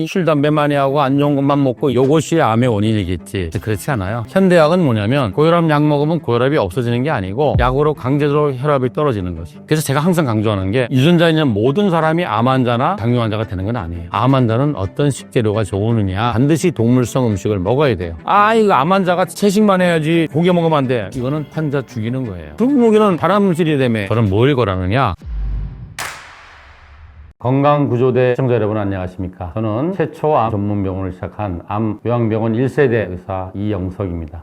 술, 담배 많이 하고 안 좋은 것만 먹고 요것이 암의 원인이겠지. 그렇지 않아요. 현대약은 뭐냐면 고혈압 약 먹으면 고혈압이 없어지는 게 아니고 약으로 강제로 혈압이 떨어지는 거지. 그래서 제가 항상 강조하는 게 유전자 있는 모든 사람이 암 환자나 당뇨 환자가 되는 건 아니에요. 암 환자는 어떤 식재료가 좋으느냐, 반드시 동물성 음식을 먹어야 돼요. 이거 암 환자가 채식만 해야지 고기 먹으면 안 돼. 이거는 환자 죽이는 거예요. 중국에는 발암물질이 되면 저는 뭘 거라느냐. 건강구조대 시청자 여러분 안녕하십니까. 저는 최초 암 전문병원을 시작한 암요양병원 1세대 의사 이영석입니다.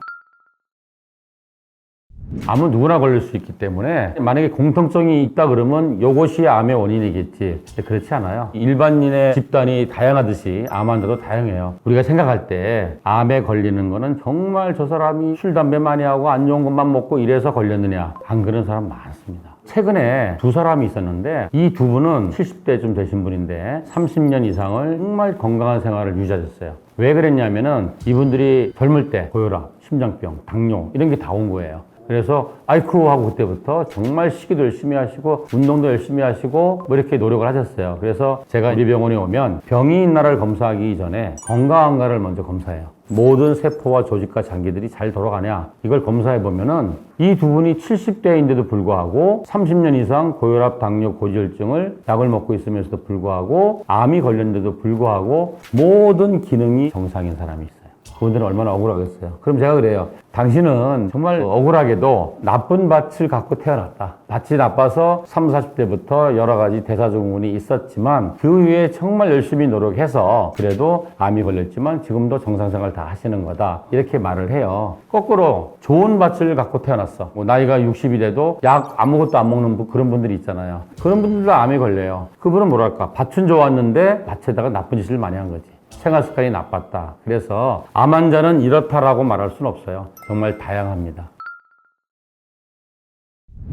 암은 누구나 걸릴 수 있기 때문에 만약에 공통점이 있다 그러면 이것이 암의 원인이겠지. 그렇지 않아요. 일반인의 집단이 다양하듯이 암 환자도 다양해요. 우리가 생각할 때 암에 걸리는 거는 정말 저 사람이 술, 담배 많이 하고 안 좋은 것만 먹고 이래서 걸렸느냐, 안 그런 사람 많습니다. 최근에 두 사람이 있었는데 이 두 분은 70대쯤 되신 분인데 30년 이상을 정말 건강한 생활을 유지하셨어요. 왜 그랬냐면은 이분들이 젊을 때 고혈압, 심장병, 당뇨 이런 게 다 온 거예요. 그래서 아이쿠 하고 그때부터 정말 식이도 열심히 하시고 운동도 열심히 하시고 뭐 이렇게 노력을 하셨어요. 그래서 제가 이 병원에 오면 병이 있나를 검사하기 전에 건강한가를 먼저 검사해요. 모든 세포와 조직과 장기들이 잘 돌아가냐 이걸 검사해 보면은 이 두 분이 70대인데도 불구하고 30년 이상 고혈압, 당뇨, 고지혈증을 약을 먹고 있으면서도 불구하고 암이 걸렸는데도 불구하고 모든 기능이 정상인 사람이 있어요. 그분들은 얼마나 억울하겠어요. 그럼 제가 그래요. 당신은 정말 억울하게도 나쁜 밭을 갖고 태어났다. 밭이 나빠서 30, 40대부터 여러 가지 대사증후군이 있었지만 그 위에 정말 열심히 노력해서 그래도 암이 걸렸지만 지금도 정상생활 다 하시는 거다. 이렇게 말을 해요. 거꾸로 좋은 밭을 갖고 태어났어. 나이가 60이 돼도 약 아무것도 안 먹는 그런 분들이 있잖아요. 그런 분들도 암이 걸려요. 그분은 뭐랄까 밭은 좋았는데 밭에다가 나쁜 짓을 많이 한 거지. 생활 습관이 나빴다. 그래서 암 환자는 이렇다라고 말할 수는 없어요. 정말 다양합니다.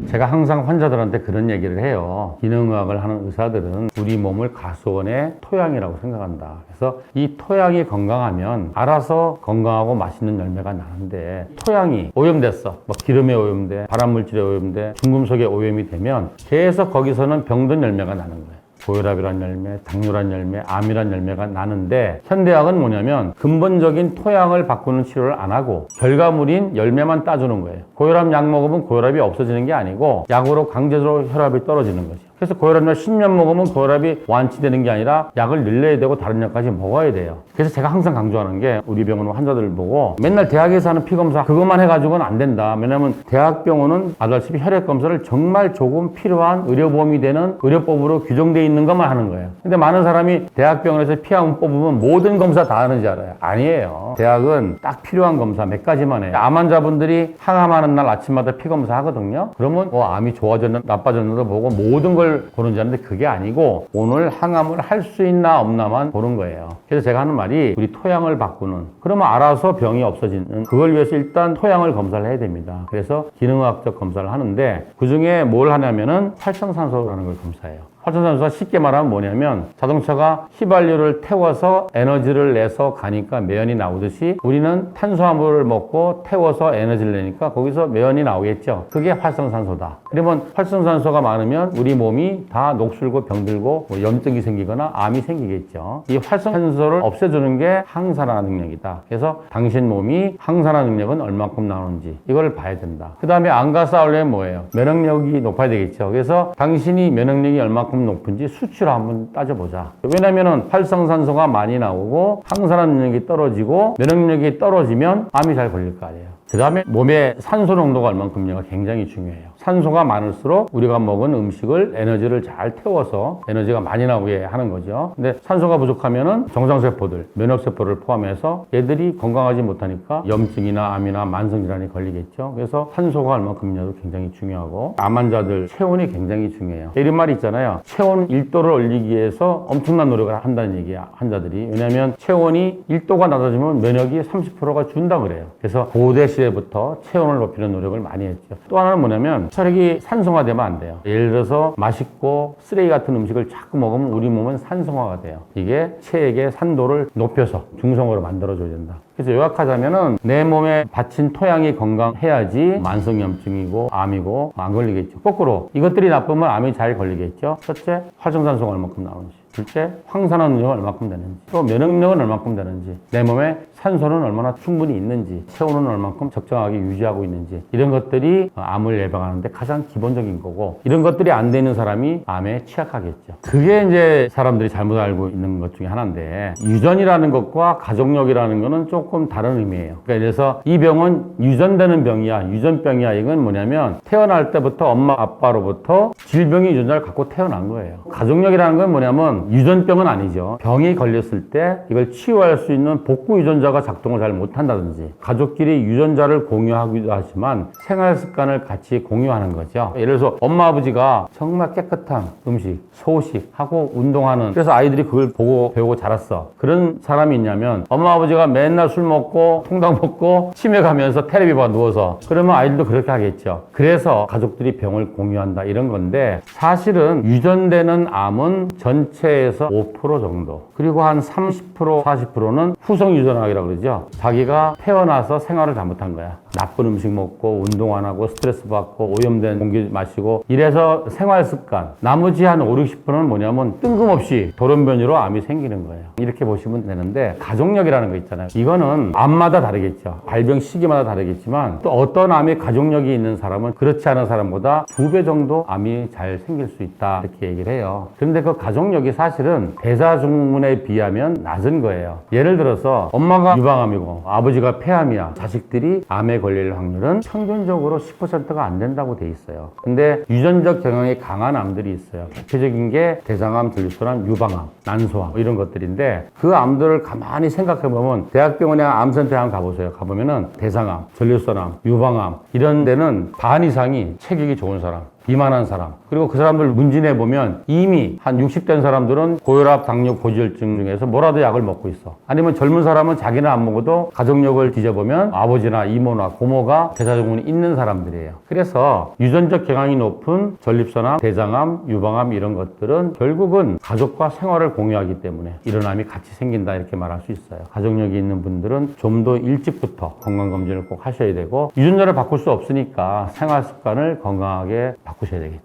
제가 항상 환자들한테 그런 얘기를 해요. 기능의학을 하는 의사들은 우리 몸을 가수원의 토양이라고 생각한다. 그래서 이 토양이 건강하면 알아서 건강하고 맛있는 열매가 나는데 토양이 오염됐어. 뭐 기름에 오염돼, 발암물질에 오염돼, 중금속에 오염이 되면 계속 거기서는 병든 열매가 나는 거예요. 고혈압이란 열매, 당뇨란 열매, 암이란 열매가 나는데 현대학은 뭐냐면 근본적인 토양을 바꾸는 치료를 안 하고 결과물인 열매만 따주는 거예요. 고혈압 약 먹으면 고혈압이 없어지는 게 아니고 약으로 강제로 혈압이 떨어지는 거죠. 그래서 고혈압 약 10년 먹으면 고혈압이 완치되는 게 아니라 약을 늘려야 되고 다른 약까지 먹어야 돼요. 그래서 제가 항상 강조하는 게 우리 병원 환자들 보고 맨날 대학에서 하는 피검사 그것만 해가지고는 안 된다. 왜냐면 대학병원은 아다시피 혈액검사를 정말 조금 필요한 의료보험이 되는 의료법으로 규정되어 있는 것만 하는 거예요. 근데 많은 사람이 대학병원에서 피 한 번 뽑으면 모든 검사 다 하는지 알아요. 아니에요. 대학은 딱 필요한 검사 몇 가지만 해요. 암 환자분들이 항암하는 날 아침마다 피검사 하거든요. 그러면 암이 좋아졌나 나빠졌나 보고 모든 걸 보는 줄 아는데 그게 아니고 오늘 항암을 할 수 있나 없나만 보는 거예요. 그래서 제가 하는 말이 우리 토양을 바꾸는 그러면 알아서 병이 없어지는 그걸 위해서 일단 토양을 검사를 해야 됩니다. 그래서 기능의학적 검사를 하는데 그중에 뭘 하냐면은 활성산소라는 걸 검사해요. 활성산소가 쉽게 말하면 뭐냐면 자동차가 휘발유를 태워서 에너지를 내서 가니까 매연이 나오듯이 우리는 탄수화물을 먹고 태워서 에너지를 내니까 거기서 매연이 나오겠죠. 그게 활성산소다. 그러면 활성산소가 많으면 우리 몸이 다 녹슬고 병들고 뭐 염증이 생기거나 암이 생기겠죠. 이 활성산소를 없애주는 게 항산화 능력이다. 그래서 당신 몸이 항산화 능력은 얼마큼 나오는지 이걸 봐야 된다. 그 다음에 암과 싸우려면 뭐예요? 면역력이 높아야 되겠죠. 그래서 당신이 면역력이 얼마큼 높은지 수치로 한번 따져보자. 왜냐면은 활성산소가 많이 나오고 항산화 능력이 떨어지고 면역력이 떨어지면 암이 잘 걸릴 거 아니에요. 그 다음에 몸에 산소 농도가 얼만큼냐가 굉장히 중요해요. 산소가 많을수록 우리가 먹은 음식을 에너지를 잘 태워서 에너지가 많이 나오게 하는 거죠. 근데 산소가 부족하면은 정상세포들, 면역세포를 포함해서 얘들이 건강하지 못하니까 염증이나 암이나 만성질환이 걸리겠죠. 그래서 산소가 얼만큼이냐도 굉장히 중요하고 암 환자들 체온이 굉장히 중요해요. 이런 말이 있잖아요. 체온 1도를 올리기 위해서 엄청난 노력을 한다는 얘기야, 환자들이. 왜냐하면 체온이 1도가 낮아지면 면역이 30%가 준다 그래요. 그래서 고대 시대부터 체온을 높이는 노력을 많이 했죠. 또 하나는 뭐냐면 혈액이 산성화되면 안 돼요. 예를 들어서 맛있고 쓰레기 같은 음식을 자꾸 먹으면 우리 몸은 산성화가 돼요. 이게 체액의 산도를 높여서 중성으로 만들어줘야 된다. 그래서 요약하자면은 내 몸에 바친 토양이 건강해야지 만성염증이고 암이고 안 걸리겠죠. 거꾸로 이것들이 나쁘면 암이 잘 걸리겠죠. 첫째, 활성산소가 얼마큼 나오는지. 둘째, 황산화 능력은 얼마큼 되는지, 또 면역력은 얼마큼 되는지, 내 몸에 산소는 얼마나 충분히 있는지, 체온은 얼마큼 적정하게 유지하고 있는지, 이런 것들이 암을 예방하는데 가장 기본적인 거고, 이런 것들이 안 되는 사람이 암에 취약하겠죠. 그게 이제 사람들이 잘못 알고 있는 것 중에 하나인데, 유전이라는 것과 가족력이라는 거는 조금 다른 의미예요. 그러니까 그래서 이 병은 유전되는 병이야, 유전병이야. 이건 뭐냐면 태어날 때부터 엄마 아빠로부터 질병의 유전자를 갖고 태어난 거예요. 가족력이라는 건 뭐냐면 유전병은 아니죠. 병이 걸렸을 때 이걸 치유할 수 있는 복구 유전자가 작동을 잘 못한다든지, 가족끼리 유전자를 공유하기도 하지만 생활 습관을 같이 공유하는 거죠. 예를 들어서 엄마 아버지가 정말 깨끗한 음식, 소식하고 운동하는, 그래서 아이들이 그걸 보고 배우고 자랐어. 그런 사람이 있냐면, 엄마 아버지가 맨날 술 먹고 통닭 먹고 치매 가면서 텔레비 봐 누워서, 그러면 아이들도 그렇게 하겠죠. 그래서 가족들이 병을 공유한다 이런 건데, 사실은 유전되는 암은 전체에서 5% 정도, 그리고 한 30%, 40%는 후성 유전학이라고 그러죠. 자기가 태어나서 생활을 잘못한 거야. 나쁜 음식 먹고 운동 안 하고 스트레스 받고 오염된 공기 마시고 이래서 생활 습관. 나머지 한 5, 60%는 뭐냐면 뜬금없이 돌연변이로 암이 생기는 거예요. 이렇게 보시면 되는데, 가족력이라는 거 있잖아요. 이거는 암마다 다르겠죠. 발병 시기마다 다르겠지만, 또 어떤 암에 가족력이 있는 사람은 그렇지 않은 사람보다 2배 정도 암이 잘 생길 수 있다 이렇게 얘기를 해요. 그런데 그 가족력이 사실은 대사증후군에 비하면 낮은 거예요. 예를 들어서 엄마가 유방암이고 아버지가 폐암이야. 자식들이 암에 걸릴 확률은 평균적으로 10%가 안 된다고 돼 있어요. 근데 유전적 경향이 강한 암들이 있어요. 대표적인 게 대장암, 전립선암, 유방암, 난소암 이런 것들인데, 그 암들을 가만히 생각해보면 대학병원에 암센터에 한번 가보세요. 가보면은 대장암, 전립선암, 유방암 이런 데는 반 이상이 체격이 좋은 사람, 비만한 사람, 그리고 그 사람들 문진해 보면 이미 한 60 된 사람들은 고혈압, 당뇨, 고지혈증 중에서 뭐라도 약을 먹고 있어. 아니면 젊은 사람은 자기는 안 먹어도 가족력을 뒤져보면 아버지나 이모나 고모가 대사증후군이 있는 사람들이에요. 그래서 유전적 경향이 높은 전립선암, 대장암, 유방암 이런 것들은 결국은 가족과 생활을 공유하기 때문에 이런 암이 같이 생긴다 이렇게 말할 수 있어요. 가족력이 있는 분들은 좀 더 일찍부터 건강검진을 꼭 하셔야 되고, 유전자를 바꿀 수 없으니까 생활 습관을 건강하게 바꾸셔야 되겠죠.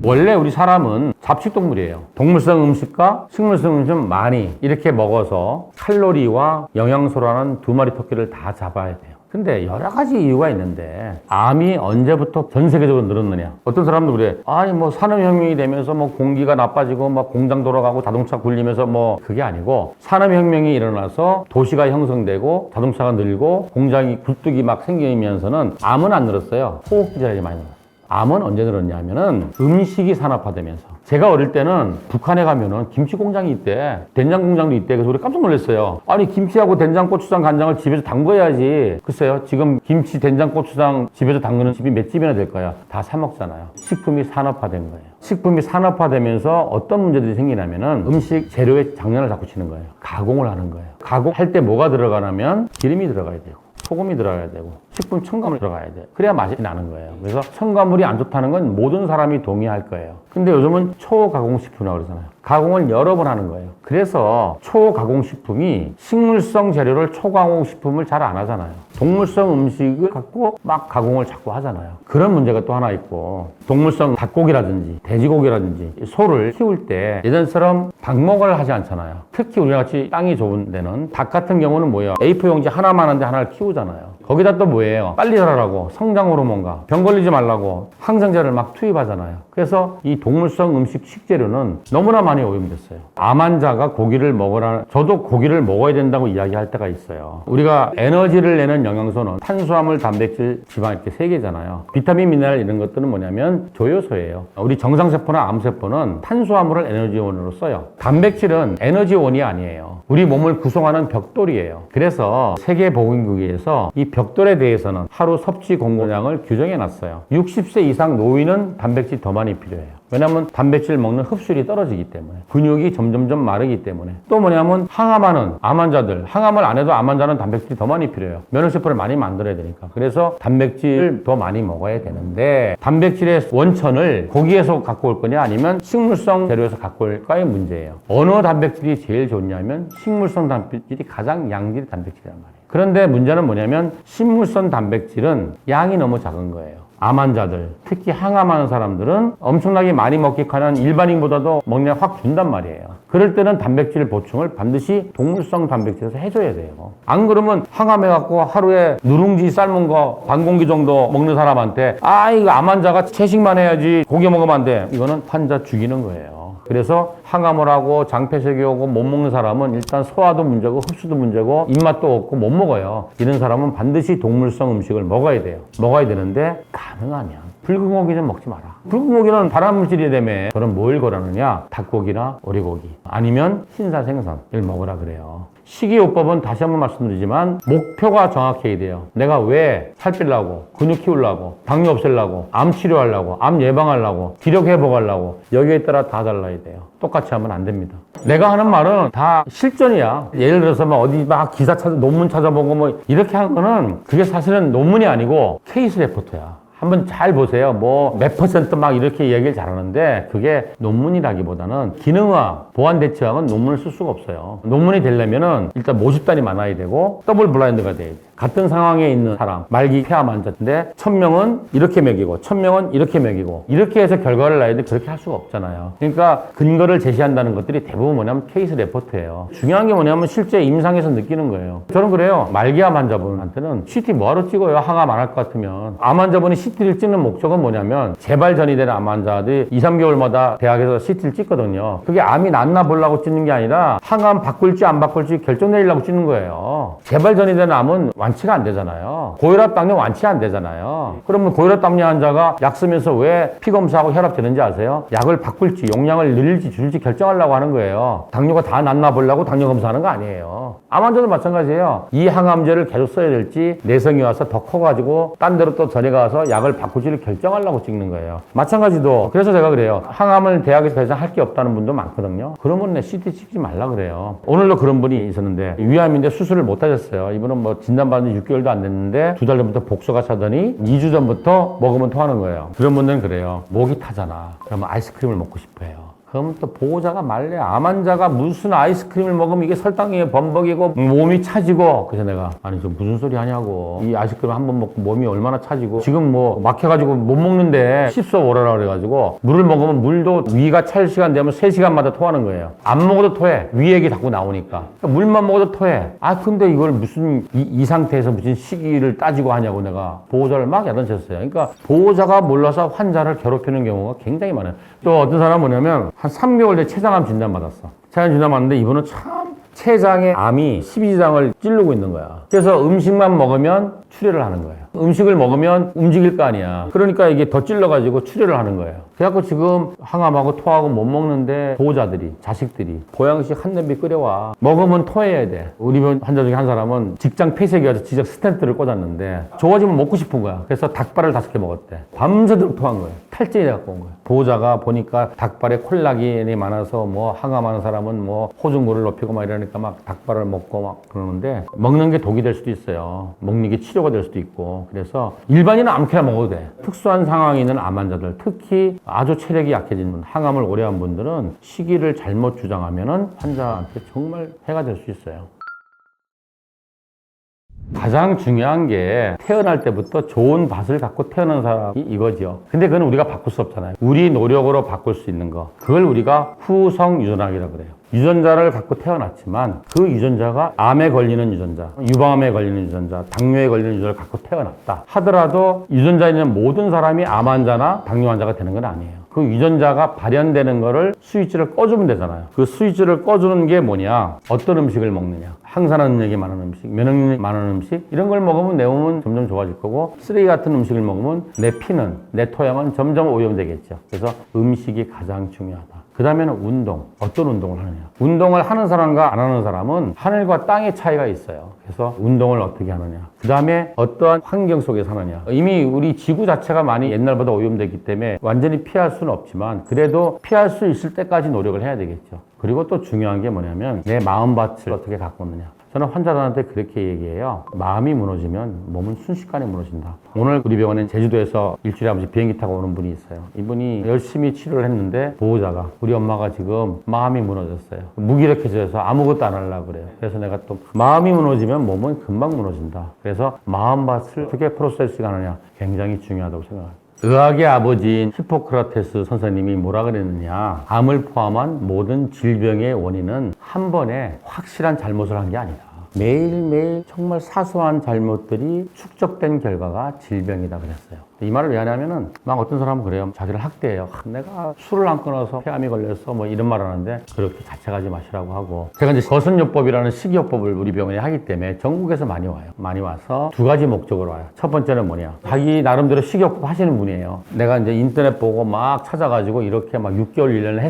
원래 우리 사람은 잡식동물이에요. 동물성 음식과 식물성 음식은 많이 이렇게 먹어서 칼로리와 영양소라는 두 마리 토끼를 다 잡아야 돼요. 근데 여러 가지 이유가 있는데, 암이 언제부터 전 세계적으로 늘었느냐? 어떤 사람도 그래. 아니 뭐 산업혁명이 되면서 뭐 공기가 나빠지고 막 공장 돌아가고 자동차 굴리면서 뭐, 그게 아니고, 산업혁명이 일어나서 도시가 형성되고 자동차가 늘고 공장이 굴뚝이 막 생기면서는 암은 안 늘었어요. 호흡기질이 많이 늘었어요. 암은 언제 늘었냐면은 음식이 산업화되면서. 제가 어릴 때는 북한에 가면은 김치 공장이 있대. 된장 공장도 있대. 그래서 우리 깜짝 놀랐어요. 아니 김치하고 된장, 고추장, 간장을 집에서 담궈야지. 글쎄요, 지금 김치, 된장, 고추장 집에서 담그는 집이 몇 집이나 될까요? 다 사 먹잖아요. 식품이 산업화된 거예요. 식품이 산업화되면서 어떤 문제들이 생기냐면은 음식 재료의 장난을 자꾸 치는 거예요. 가공을 하는 거예요. 가공할 때 뭐가 들어가냐면 기름이 들어가야 돼요. 소금이 들어가야 되고 식품 첨가물이 들어가야 돼요. 그래야 맛이 나는 거예요. 그래서 첨가물이 안 좋다는 건 모든 사람이 동의할 거예요. 근데 요즘은 초가공식품이라고 그러잖아요. 가공을 여러 번 하는 거예요. 그래서 초가공식품이 식물성 재료를 초가공식품을 잘 안 하잖아요. 동물성 음식을 갖고 막 가공을 자꾸 하잖아요. 그런 문제가 또 하나 있고, 동물성 닭고기라든지 돼지고기라든지 소를 키울 때 예전처럼 방목을 하지 않잖아요. 특히 우리같이 땅이 좋은 데는 닭 같은 경우는 뭐예요? A4 용지 하나만 한데 하나를 키우잖아요. 거기다 또 뭐예요? 빨리 자라라고 성장 호르몬과 병 걸리지 말라고 항생제를 막 투입하잖아요. 그래서 이 동물성 음식 식재료는 너무나 많이 오염됐어요. 암 환자가 고기를 먹으라, 저도 고기를 먹어야 된다고 이야기할 때가 있어요. 우리가 에너지를 내는 영양소는 탄수화물, 단백질, 지방 이렇게 세 개잖아요. 비타민, 미네랄 이런 것들은 뭐냐면 조효소예요. 우리 정상세포나 암세포는 탄수화물을 에너지원으로 써요. 단백질은 에너지원이 아니에요. 우리 몸을 구성하는 벽돌이에요. 그래서 세계보건기구에서 이 벽돌에 대해서는 하루 섭취 공급량을 규정해 놨어요. 60세 이상 노인은 단백질 더 많이 필요해요. 왜냐하면 단백질 먹는 흡수율이 떨어지기 때문에, 근육이 점점점 마르기 때문에. 또 뭐냐면 항암하는 암 환자들, 항암을 안 해도 암 환자는 단백질이 더 많이 필요해요. 면역세포를 많이 만들어야 되니까. 그래서 단백질을 더 많이 먹어야 되는데, 단백질의 원천을 고기에서 갖고 올 거냐 아니면 식물성 재료에서 갖고 올까의 문제예요. 어느 단백질이 제일 좋냐면 식물성 단백질이 가장 양질의 단백질이란 말이에요. 그런데 문제는 뭐냐면 식물성 단백질은 양이 너무 작은 거예요. 암 환자들, 특히 항암하는 사람들은 엄청나게 많이 먹기까는 일반인보다도 먹느냐 확 준단 말이에요. 그럴 때는 단백질 보충을 반드시 동물성 단백질에서 해줘야 돼요. 안 그러면 항암해갖고 하루에 누룽지 삶은 거 반 공기 정도 먹는 사람한테 이거 암 환자가 채식만 해야지 고기 먹으면 안 돼. 이거는 환자 죽이는 거예요. 그래서 항암을 하고 장폐색이 오고 못 먹는 사람은 일단 소화도 문제고 흡수도 문제고 입맛도 없고 못 먹어요. 이런 사람은 반드시 동물성 음식을 먹어야 돼요. 먹어야 되는데 가능하면 붉은 고기는 먹지 마라. 붉은 고기는 발암물질이 되며 그럼 뭘 거라느냐? 닭고기나 오리고기 아니면 흰살 생선을 먹으라 그래요. 식이요법은 다시 한번 말씀드리지만 목표가 정확해야 돼요. 내가 왜 살 빼려고, 근육 키우려고, 당뇨 없애려고, 암 치료하려고, 암 예방하려고, 기력 회복하려고 여기에 따라 다 달라야 돼요. 똑같이 하면 안 됩니다. 내가 하는 말은 다 실전이야. 예를 들어서 막 어디 막 기사 찾아 논문 찾아보고 뭐 이렇게 하는 거는 그게 사실은 논문이 아니고 케이스 레포트야. 한번 잘 보세요. 뭐 몇 퍼센트 막 이렇게 얘기를 잘하는데 그게 논문이라기보다는 기능화, 보완 대처학은 논문을 쓸 수가 없어요. 논문이 되려면은 일단 모집단이 많아야 되고 더블 블라인드가 돼야 돼. 같은 상황에 있는 사람, 말기 폐암 환자인데 1000명은 이렇게 먹이고 1000명은 이렇게 먹이고 이렇게 해서 결과를 내야 돼. 그렇게 할 수가 없잖아요. 그러니까 근거를 제시한다는 것들이 대부분 뭐냐면 케이스 레포트예요. 중요한 게 뭐냐면 실제 임상에서 느끼는 거예요. 저는 그래요. 말기암 환자분한테는 CT 뭐하러 찍어요? 항암 안 할 것 같으면. 암 환자분이 CT를 찍는 목적은 뭐냐면 재발전이 되는 암 환자들이 2, 3개월마다 대학에서 CT를 찍거든요. 그게 암이 낫나 보려고 찍는 게 아니라 항암 바꿀지 안 바꿀지 결정 내리려고 찍는 거예요. 재발전이 되는 암은 완치가 안 되잖아요. 고혈압 당뇨 완치 안 되잖아요. 그러면 고혈압 당뇨 환자가 약 쓰면서 왜 피검사하고 혈압 되는지 아세요? 약을 바꿀지 용량을 늘릴지 줄지 결정하려고 하는 거예요. 당뇨가 다 낫나 보려고 당뇨 검사하는 거 아니에요. 암 환자도 마찬가지예요. 이 항암제를 계속 써야 될지 내성이 와서 더 커가지고 딴 데로 또 전해가 와서 약을 바꿀지를 결정하려고 찍는 거예요. 마찬가지도 그래서 제가 그래요. 항암을 대학에서 더 이상 할 게 없다는 분도 많거든요. 그러면 내 CT 찍지 말라 그래요. 오늘도 그런 분이 있었는데 위암인데 수술을 못 하셨어요. 이분은 뭐 진단받은 지 6개월도 안 됐는데 2달 전부터 복소가 차더니 2주 전부터 먹으면 토하는 거예요. 그런 분들은 그래요. 목이 타잖아. 그러면 아이스크림을 먹고 싶어 해요. 그럼 또 보호자가 말래. 암 환자가 무슨 아이스크림을 먹으면 이게 설탕이 범벅이고 몸이 차지고. 그래서 내가 아니 저 무슨 소리 하냐고. 이 아이스크림 한 번 먹고 몸이 얼마나 차지고. 지금 뭐 막혀가지고 못 먹는데 씹어 오라라 그래가지고 물을 먹으면 물도 위가 찰 시간 되면 3시간마다 토하는 거예요. 안 먹어도 토해. 위 얘기 자꾸 나오니까. 그러니까 물만 먹어도 토해. 근데 이걸 무슨 이 상태에서 무슨 시기를 따지고 하냐고 내가 보호자를 막 야단쳤어요. 그러니까 보호자가 몰라서 환자를 괴롭히는 경우가 굉장히 많아요. 또 어떤 사람은 뭐냐면 한 3개월 뒤에 췌장암 진단받았어. 췌장 진단받았는데 이분은 참 췌장에 암이 12지장을 찌르고 있는 거야. 그래서 음식만 먹으면 출혈을 하는 거예요. 음식을 먹으면 움직일 거 아니야. 그러니까 이게 더 찔러가지고 출혈을 하는 거예요. 그래갖고 지금 항암하고 토하고 못 먹는데 보호자들이, 자식들이 보양식 한 냄비 끓여와. 먹으면 토해야 돼. 우리 환자 중에 한 사람은 직장 폐쇄기 와서 직접 스텐트를 꽂았는데 좋아지면 먹고 싶은 거야. 그래서 닭발을 5개 먹었대. 밤새도록 토한 거예요. 탈진이 돼갖고 온 거예요. 보호자가 보니까 닭발에 콜라겐이 많아서 뭐 항암하는 사람은 뭐 호중물을 높이고 막 이러니까 막 닭발을 먹고 막 그러는데 먹는 게 독이 될 수도 있어요. 먹는 게 치료가 될 수도 있고. 그래서 일반인은 아무렇게나 먹어도 돼. 특수한 상황에 있는 암 환자들, 특히 아주 체력이 약해진 분, 항암을 오래 한 분들은 시기를 잘못 주장하면은 환자한테 정말 해가 될 수 있어요. 가장 중요한 게 태어날 때부터 좋은 밭을 갖고 태어난 사람이 이거죠. 근데 그건 우리가 바꿀 수 없잖아요. 우리 노력으로 바꿀 수 있는 거. 그걸 우리가 후성 유전학이라고 그래요. 유전자를 갖고 태어났지만 그 유전자가 암에 걸리는 유전자, 유방암에 걸리는 유전자, 당뇨에 걸리는 유전자를 갖고 태어났다 하더라도 유전자에 있는 모든 사람이 암 환자나 당뇨 환자가 되는 건 아니에요. 그 유전자가 발현되는 거를 스위치를 꺼주면 되잖아요. 그 스위치를 꺼주는 게 뭐냐? 어떤 음식을 먹느냐? 항산화 능력이 많은 음식, 면역력이 많은 음식 이런 걸 먹으면 내 몸은 점점 좋아질 거고 쓰레기 같은 음식을 먹으면 내 피는, 내 토양은 점점 오염되겠죠. 그래서 음식이 가장 중요하다. 그 다음에는 운동. 어떤 운동을 하느냐. 운동을 하는 사람과 안 하는 사람은 하늘과 땅의 차이가 있어요. 그래서 운동을 어떻게 하느냐. 그 다음에 어떠한 환경 속에 사느냐. 이미 우리 지구 자체가 많이 옛날보다 오염됐기 때문에 완전히 피할 수는 없지만 그래도 피할 수 있을 때까지 노력을 해야 되겠죠. 그리고 또 중요한 게 뭐냐면 내 마음밭을 어떻게 가꾸느냐. 저는 환자들한테 그렇게 얘기해요. 마음이 무너지면 몸은 순식간에 무너진다. 오늘 우리 병원에 제주도에서 일주일에 한 번씩 비행기 타고 오는 분이 있어요. 이분이 열심히 치료를 했는데 보호자가 우리 엄마가 지금 마음이 무너졌어요. 무기력해져서 아무것도 안 하려고 그래요. 그래서 내가 또 마음이 무너지면 몸은 금방 무너진다. 그래서 마음밭을 어떻게 프로세싱 하느냐 굉장히 중요하다고 생각합니다. 의학의 아버지인 히포크라테스 선생님이 뭐라 그랬느냐. 암을 포함한 모든 질병의 원인은 한 번에 확실한 잘못을 한 게 아니다. 매일매일 정말 사소한 잘못들이 축적된 결과가 질병이다 그랬어요. 이 말을 왜 하냐면은 막 어떤 사람은 그래요. 자기를 학대해요. 내가 술을 안 끊어서 폐암이 걸려서 뭐 이런 말 하는데 그렇게 자책하지 마시라고 하고, 제가 이제 거선요법이라는 식이요법을 우리 병원에 하기 때문에 전국에서 많이 와요. 많이 와서 두 가지 목적으로 와요. 첫 번째는 뭐냐, 자기 나름대로 식이요법 하시는 분이에요. 내가 이제 인터넷 보고 막 찾아가지고 이렇게 막 6개월 1년을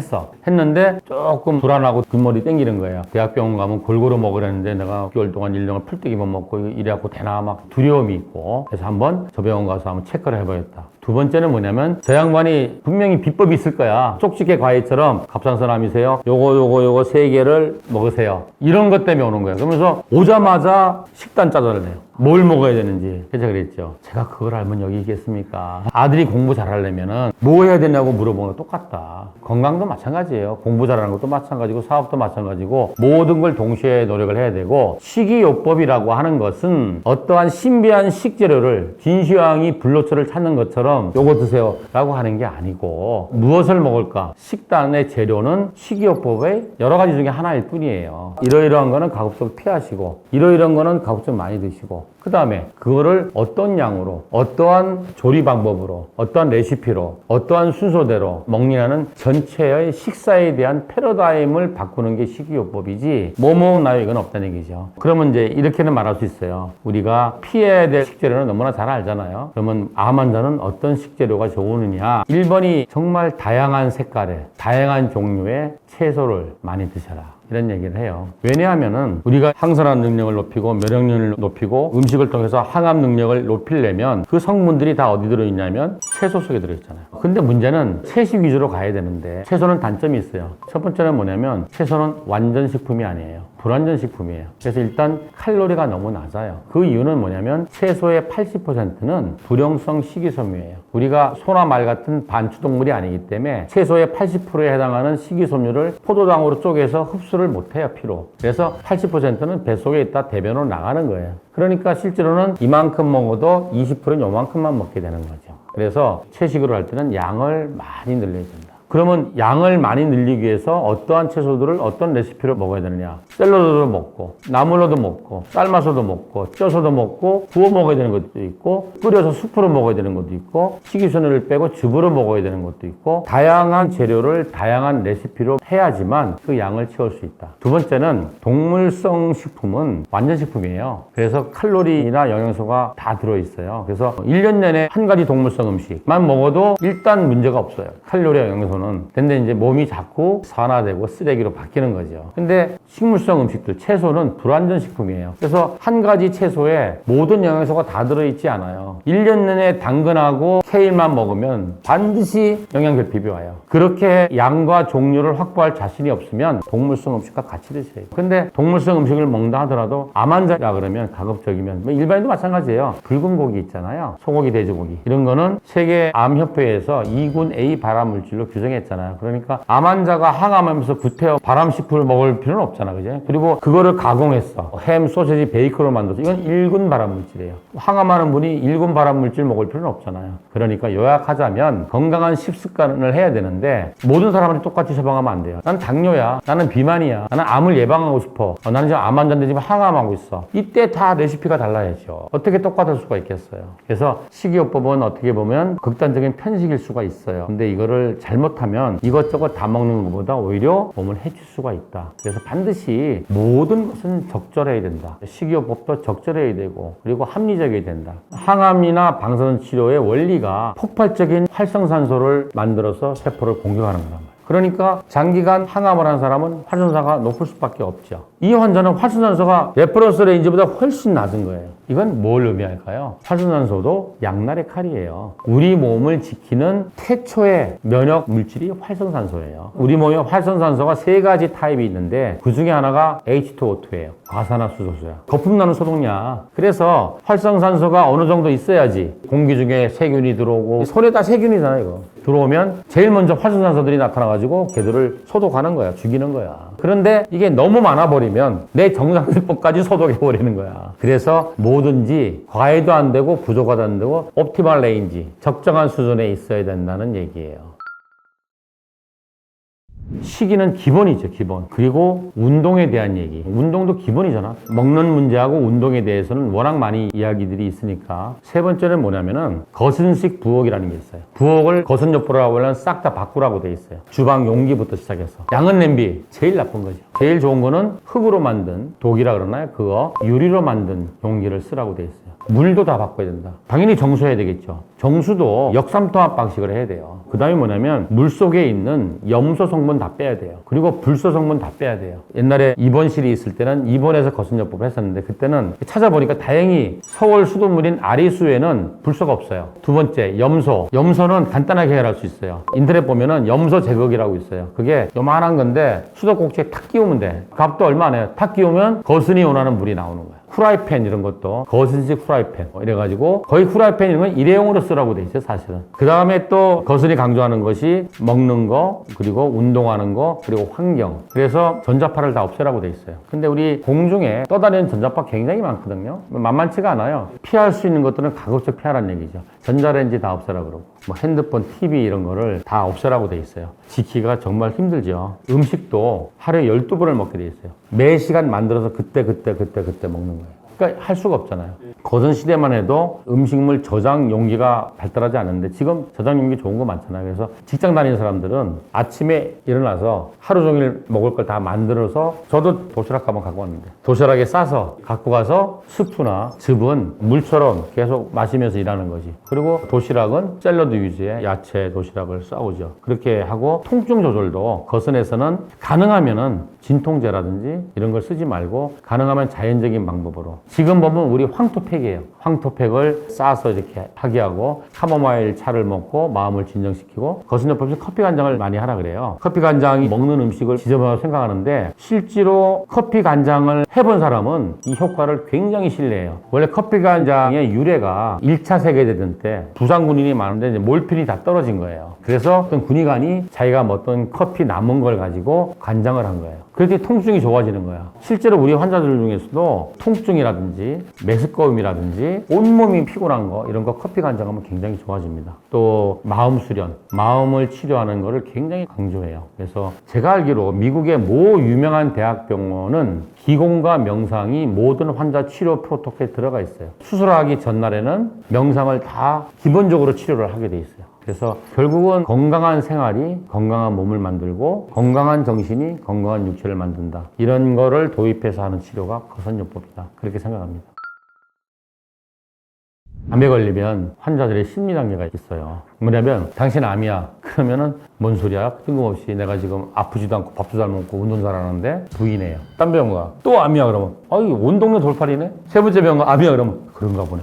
했는데 조금 불안하고 뒷머리 땡기는 거예요. 대학병원 가면 골고루 먹으려는데 내가 6개월 동안 1년을 풀떼기만 먹고 이래갖고 되나 막 두려움이 있고, 그래서 한번 저 병원 가서 한번 체크를 해보겠다. 두 번째는 뭐냐면 저 양반이 분명히 비법이 있을 거야. 쪽집게 과일처럼 갑상선암이세요, 요거 3개를 먹으세요, 이런 것 때문에 오는 거예요. 그러면서 오자마자 식단 짜자를 내요. 뭘 먹어야 되는지. 그래서 그랬죠. 제가 그걸 알면 여기 있겠습니까? 아들이 공부 잘하려면은 뭐 해야 되냐고 물어보는 거 똑같다. 건강도 마찬가지예요. 공부 잘하는 것도 마찬가지고 사업도 마찬가지고 모든 걸 동시에 노력을 해야 되고, 식이요법이라고 하는 것은 어떠한 신비한 식재료를 진시황이 불로초를 찾는 것처럼 요거 드세요 라고 하는 게 아니고, 무엇을 먹을까? 식단의 재료는 식이요법의 여러 가지 중에 하나일 뿐이에요. 이러이러한 거는 가급적 피하시고 이러이러한 거는 가급적 많이 드시고, 그 다음에 그거를 어떤 양으로, 어떠한 조리 방법으로, 어떠한 레시피로, 어떠한 순서대로 먹느냐는 전체의 식사에 대한 패러다임을 바꾸는 게 식이요법이지 뭐 먹나요 이건 없다는 얘기죠. 그러면 이제 이렇게는 말할 수 있어요. 우리가 피해야 될 식재료는 너무나 잘 알잖아요. 그러면 암 환자는 어떤 식재료가 좋으느냐. 1번이 정말 다양한 색깔의 다양한 종류의 채소를 많이 드셔라, 이런 얘기를 해요. 왜냐하면은 우리가 항산화 능력을 높이고 면역력을 높이고 음식을 통해서 항암 능력을 높이려면 그 성분들이 다 어디 들어있냐면 채소 속에 들어있잖아요. 근데 문제는 채식 위주로 가야 되는데 채소는 단점이 있어요. 첫 번째는 뭐냐면 채소는 완전 식품이 아니에요. 불완전 식품이에요. 그래서 일단 칼로리가 너무 낮아요. 그 이유는 뭐냐면 채소의 80%는 불용성 식이섬유예요. 우리가 소나 말 같은 반추동물이 아니기 때문에 채소의 80%에 해당하는 식이섬유를 포도당으로 쪼개서 흡수를 못해요, 피로. 그래서 80%는 뱃속에 있다 대변으로 나가는 거예요. 그러니까 실제로는 이만큼 먹어도 20%는 요만큼만 먹게 되는 거죠. 그래서 채식으로 할 때는 양을 많이 늘려야 된다. 그러면 양을 많이 늘리기 위해서 어떠한 채소들을 어떤 레시피로 먹어야 되느냐. 샐러드도 먹고 나물로도 먹고 삶아서도 먹고 쪄서도 먹고 구워 먹어야 되는 것도 있고 끓여서 수프로 먹어야 되는 것도 있고 식이섬유를 빼고 즙으로 먹어야 되는 것도 있고, 다양한 재료를 다양한 레시피로 해야지만 그 양을 채울 수 있다. 두 번째는 동물성 식품은 완전 식품이에요. 그래서 칼로리나 영양소가 다 들어있어요. 그래서 1년 내내 한 가지 동물성 음식만 먹어도 일단 문제가 없어요. 칼로리와 영양소. 근데 이제 몸이 자꾸 산화되고 쓰레기로 바뀌는 거죠. 근데 식물성 음식들, 채소는 불완전 식품이에요. 그래서 한 가지 채소에 모든 영양소가 다 들어있지 않아요. 1년 내내 당근하고 케일만 먹으면 반드시 영양결핍이 와요. 그렇게 양과 종류를 확보할 자신이 없으면 동물성 음식과 같이 드셔야 돼요. 근데 동물성 음식을 먹는다 하더라도 암 환자라 그러면 가급적이면, 뭐 일반인도 마찬가지예요. 붉은 고기 있잖아요. 소고기, 돼지고기. 이런 거는 세계 암협회에서 2군 A 발암물질로 규정했잖아요. 그러니까 암 환자가 항암하면서 구태여 발암식품을 먹을 필요는 없잖아, 그죠? 그리고 그거를 가공했어. 햄, 소세지, 베이컨을 만들어서 이건 1군 발암물질이에요. 항암하는 분이 1군 발암물질 먹을 필요는 없잖아요. 그러니까 요약하자면 건강한 식습관을 해야 되는데 모든 사람들이 똑같이 처방하면 안 돼요. 나는 당뇨야, 나는 비만이야, 나는 암을 예방하고 싶어, 나는 지금 암 환자인데 지금 항암하고 있어. 이때 다 레시피가 달라야죠. 어떻게 똑같을 수가 있겠어요. 그래서 식이요법은 어떻게 보면 극단적인 편식일 수가 있어요. 근데 이거를 잘못하면 이것저것 다 먹는 것보다 오히려 몸을 해칠 수가 있다. 그래서 반드시 모든 것은 적절해야 된다. 식이요법도 적절해야 되고, 그리고 합리적이어야 된다. 항암이나 방사선 치료의 원리가 폭발적인 활성산소를 만들어서 세포를 공격하는 거란 말이에요. 그러니까 장기간 항암을 한 사람은 활성산소가 높을 수밖에 없죠. 이 환자는 활성산소가 레퍼런스 레인지보다 훨씬 낮은 거예요. 이건 뭘 의미할까요? 활성산소도 양날의 칼이에요. 우리 몸을 지키는 태초의 면역 물질이 활성산소예요. 우리 몸에 활성산소가 세 가지 타입이 있는데 그 중에 하나가 H2O2예요. 과산화수소수야. 거품 나는 소독약. 그래서 활성산소가 어느 정도 있어야지 공기 중에 세균이 들어오고 손에 다 세균이잖아요, 이거. 들어오면 제일 먼저 활성산소들이 나타나가지고 걔들을 소독하는 거야. 죽이는 거야. 그런데 이게 너무 많아버리면 내 정상세포까지 소독해버리는 거야. 그래서 뭐든지 과해도 안 되고 부족하도 안 되고 옵티멀 레인지, 적정한 수준에 있어야 된다는 얘기예요. 식이는 기본이죠, 기본. 그리고 운동에 대한 얘기. 운동도 기본이잖아. 먹는 문제하고 운동에 대해서는 워낙 많이 이야기들이 있으니까. 세 번째는 뭐냐면은 거슨식 부엌이라는 게 있어요. 부엌을 거선요법이라고 하면 싹 다 바꾸라고 돼 있어요. 주방 용기부터 시작해서. 양은 냄비 제일 나쁜 거죠. 제일 좋은 거는 흑으로 만든 독이라 그러나요? 그거 유리로 만든 용기를 쓰라고 돼 있어요. 물도 다 바꿔야 된다. 당연히 정수해야 되겠죠. 정수도 역삼통합 방식을 해야 돼요. 그 다음에 뭐냐면 물 속에 있는 염소 성분 다 빼야 돼요. 그리고 불소 성분 다 빼야 돼요. 옛날에 입원실이 있을 때는 입원해서 거선요법을 했었는데 그때는 찾아보니까 다행히 서울 수돗물인 아리수에는 불소가 없어요. 두 번째, 염소. 염소는 간단하게 해결할 수 있어요. 인터넷 보면은 염소 제거기라고 있어요. 그게 요만한 건데 수도꼭지에 탁 끼우면 돼. 값도 얼마 안 해요. 탁 끼우면 거슨이 원하는 물이 나오는 거예요. 후라이팬 이런 것도 거슨식 후라이팬 이래가지고 거의 후라이팬 이런 건 일회용으로 쓰라고 돼 있어요, 사실은. 그 다음에 또 거슨이 강조하는 것이 먹는 거, 그리고 운동하는 거, 그리고 환경. 그래서 전자파를 다 없애라고 돼 있어요. 근데 우리 공중에 떠다니는 전자파 굉장히 많거든요. 만만치가 않아요. 피할 수 있는 것들은 가급적 피하라는 얘기죠. 전자레인지 다 없애라 그러고 뭐 핸드폰, TV 이런 거를 다 없애라고 돼 있어요. 지키기가 정말 힘들죠. 음식도 하루에 12번을 먹게 돼 있어요. 매 시간 만들어서 그때 먹는 거예요. 그러니까 할 수가 없잖아요. 거선 시대만 해도 음식물 저장 용기가 발달하지 않았는데 지금 저장 용기 좋은 거 많잖아요. 그래서 직장 다니는 사람들은 아침에 일어나서 하루 종일 먹을 걸 다 만들어서 저도 도시락 한번 갖고 왔는데 도시락에 싸서 갖고 가서 스프나 즙은 물처럼 계속 마시면서 일하는 거지. 그리고 도시락은 샐러드 위주의 야채 도시락을 싸오죠. 그렇게 하고 통증 조절도 거선에서는 가능하면은 진통제라든지 이런 걸 쓰지 말고 가능하면 자연적인 방법으로 지금 보면 우리 황토팩이에요. 황토팩을 싸서 이렇게 하기하고 카모마일 차를 먹고 마음을 진정시키고 거선요법에서 커피 간장을 많이 하라 그래요. 커피 간장이 먹는 음식을 지저분하다고 생각하는데 실제로 커피 간장을 해본 사람은 이 효과를 굉장히 신뢰해요. 원래 커피 간장의 유래가 1차 세계대전 때 부상 군인이 많은데 이제 몰핀이 다 떨어진 거예요. 그래서 어떤 군의관이 자기가 어떤 커피 남은 걸 가지고 간장을 한 거예요. 그랬더니 통증이 좋아지는 거야. 실제로 우리 환자들 중에서도 통증이라든지 메스꺼움이라든지 온몸이 피곤한 거 이런 거 커피 간장하면 굉장히 좋아집니다. 또 마음 수련, 마음을 치료하는 거를 굉장히 강조해요. 그래서 제가 알기로 미국의 모 유명한 대학병원은 기공과 명상이 모든 환자 치료 프로토콜에 들어가 있어요. 수술하기 전날에는 명상을 다 기본적으로 치료를 하게 돼 있어요. 그래서 결국은 건강한 생활이 건강한 몸을 만들고 건강한 정신이 건강한 육체를 만든다. 이런 거를 도입해서 하는 치료가 거선요법이다. 그렇게 생각합니다. 암에 걸리면 환자들의 심리 단계가 있어요. 뭐냐면 당신 암이야. 그러면은 뭔 소리야? 뜬금없이 내가 지금 아프지도 않고 밥도 잘 먹고 운동 잘하는데 부인해요. 딴 병원 가. 또 암이야 그러면 온 동네 돌팔이네. 세 번째 병원 가. 암이야 그러면 그런가 보네.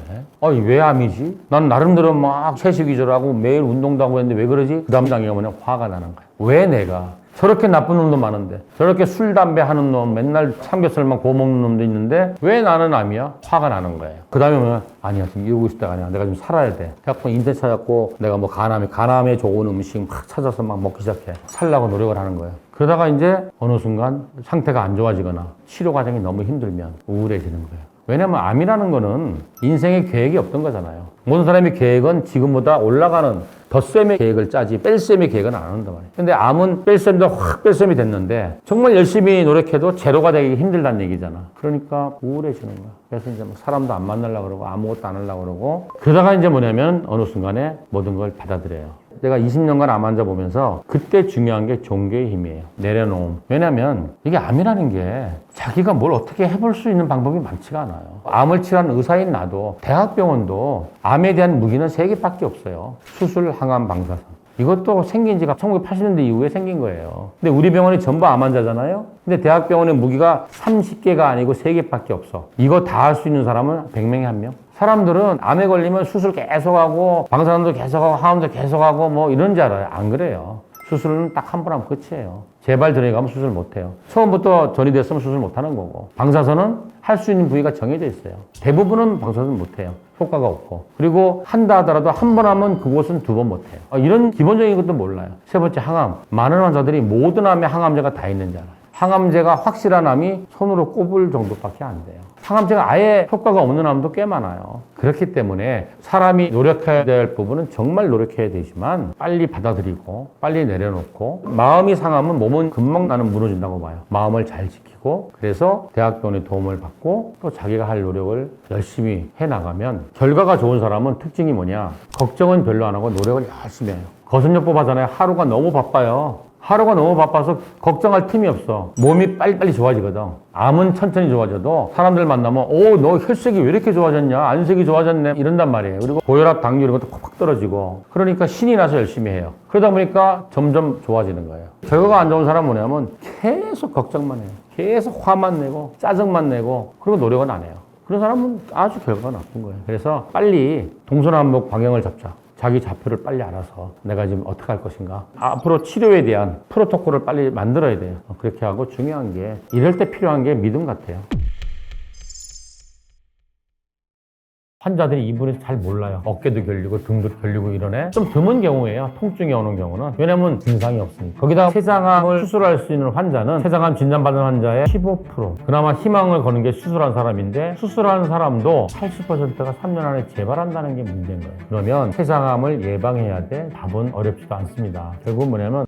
왜 암이지? 난 나름대로 막 채식 위주로 하고 매일 운동도 하고 했는데 왜 그러지? 그 다음 단계가 뭐냐? 화가 나는 거야. 왜 내가? 저렇게 나쁜 놈도 많은데 저렇게 술, 담배 하는 놈 맨날 삼겹살만 구워 먹는 놈도 있는데 왜 나는 암이야? 화가 나는 거예요. 그 다음에 뭐냐? 아니야 지금 이러고 있을 때가 아니야. 내가 좀 살아야 돼. 그래갖고 인터넷 찾았고 내가 뭐 간암에 좋은 음식 막 찾아서 막 먹기 시작해. 살라고 노력을 하는 거예요. 그러다가 이제 어느 순간 상태가 안 좋아지거나 치료 과정이 너무 힘들면 우울해지는 거예요. 왜냐면 암이라는 거는 인생에 계획이 없던 거잖아요. 모든 사람의 계획은 지금보다 올라가는 덧셈의 계획을 짜지 뺄셈의 계획은 안 한단 말이에요. 근데 암은 뺄셈도 확 뺄셈이 됐는데 정말 열심히 노력해도 제로가 되기 힘들다는 얘기잖아. 그러니까 우울해지는 거야. 그래서 이제 뭐 사람도 안 만나려고 그러고 아무것도 안 하려고 그러고 그러다가 이제 뭐냐면 어느 순간에 모든 걸 받아들여요. 내가 20년간 암 환자 보면서 그때 중요한 게 종교의 힘이에요. 내려놓음. 왜냐면 이게 암이라는 게 자기가 뭘 어떻게 해볼 수 있는 방법이 많지가 않아요. 암을 치료하는 의사인 나도 대학병원도 암에 대한 무기는 3개밖에 없어요. 수술, 항암, 방사선. 이것도 생긴 지가 1980년대 이후에 생긴 거예요. 근데 우리 병원이 전부 암 환자잖아요. 근데 대학병원의 무기가 30개가 아니고 3개밖에 없어. 이거 다 할 수 있는 사람은 100명에 1명. 사람들은 암에 걸리면 수술 계속하고 방사선도 계속하고 항암도 계속하고 뭐 이런 줄 알아요. 안 그래요. 수술은 딱 한 번 하면 끝이에요. 제발 들어가면 수술 못 해요. 처음부터 전이 됐으면 수술 못 하는 거고. 방사선은 할 수 있는 부위가 정해져 있어요. 대부분은 방사선 못 해요. 효과가 없고. 그리고 한다 하더라도 한 번 하면 그곳은 2번 못 해요. 이런 기본적인 것도 몰라요. 세 번째, 항암. 많은 환자들이 모든 암에 항암제가 다 있는지 알아요. 항암제가 확실한 암이 손으로 꼽을 정도밖에 안 돼요. 항암제가 아예 효과가 없는 암도 꽤 많아요. 그렇기 때문에 사람이 노력해야 될 부분은 정말 노력해야 되지만 빨리 받아들이고 빨리 내려놓고, 마음이 상하면 몸은 금방 나는 무너진다고 봐요. 마음을 잘 지키고, 그래서 대학병원의 도움을 받고 또 자기가 할 노력을 열심히 해나가면, 결과가 좋은 사람은 특징이 뭐냐, 걱정은 별로 안 하고 노력을 열심히 해요. 거슴요법 하잖아요. 하루가 너무 바빠요. 하루가 너무 바빠서 걱정할 틈이 없어. 몸이 빨리빨리 좋아지거든. 암은 천천히 좋아져도 사람들 만나면 너 혈색이 왜 이렇게 좋아졌냐, 안색이 좋아졌네, 이런단 말이에요. 그리고 고혈압, 당뇨 이런 것도 팍팍 떨어지고, 그러니까 신이 나서 열심히 해요. 그러다 보니까 점점 좋아지는 거예요. 결과가 안 좋은 사람은 뭐냐면 계속 걱정만 해요. 계속 화만 내고 짜증만 내고, 그리고 노력은 안 해요. 그런 사람은 아주 결과가 나쁜 거예요. 그래서 빨리 동서남북 방향을 잡자. 자기 좌표를 빨리 알아서 내가 지금 어떻게 할 것인가, 앞으로 치료에 대한 프로토콜을 빨리 만들어야 돼요. 그렇게 하고, 중요한 게 이럴 때 필요한 게 믿음 같아요. 환자들이 이 부분에서 잘 몰라요. 어깨도 결리고 등도 결리고 이러네. 좀 드문 경우예요. 통증이 오는 경우는. 왜냐면 증상이 없으니까. 거기다가 췌장암을 수술할 수 있는 환자는, 췌장암 진단받은 환자의 15%. 그나마 희망을 거는 게 수술한 사람인데, 수술한 사람도 80%가 3년 안에 재발한다는 게 문제인 거예요. 그러면 췌장암을 예방해야 돼? 답은 어렵지도 않습니다. 결국은 뭐냐면,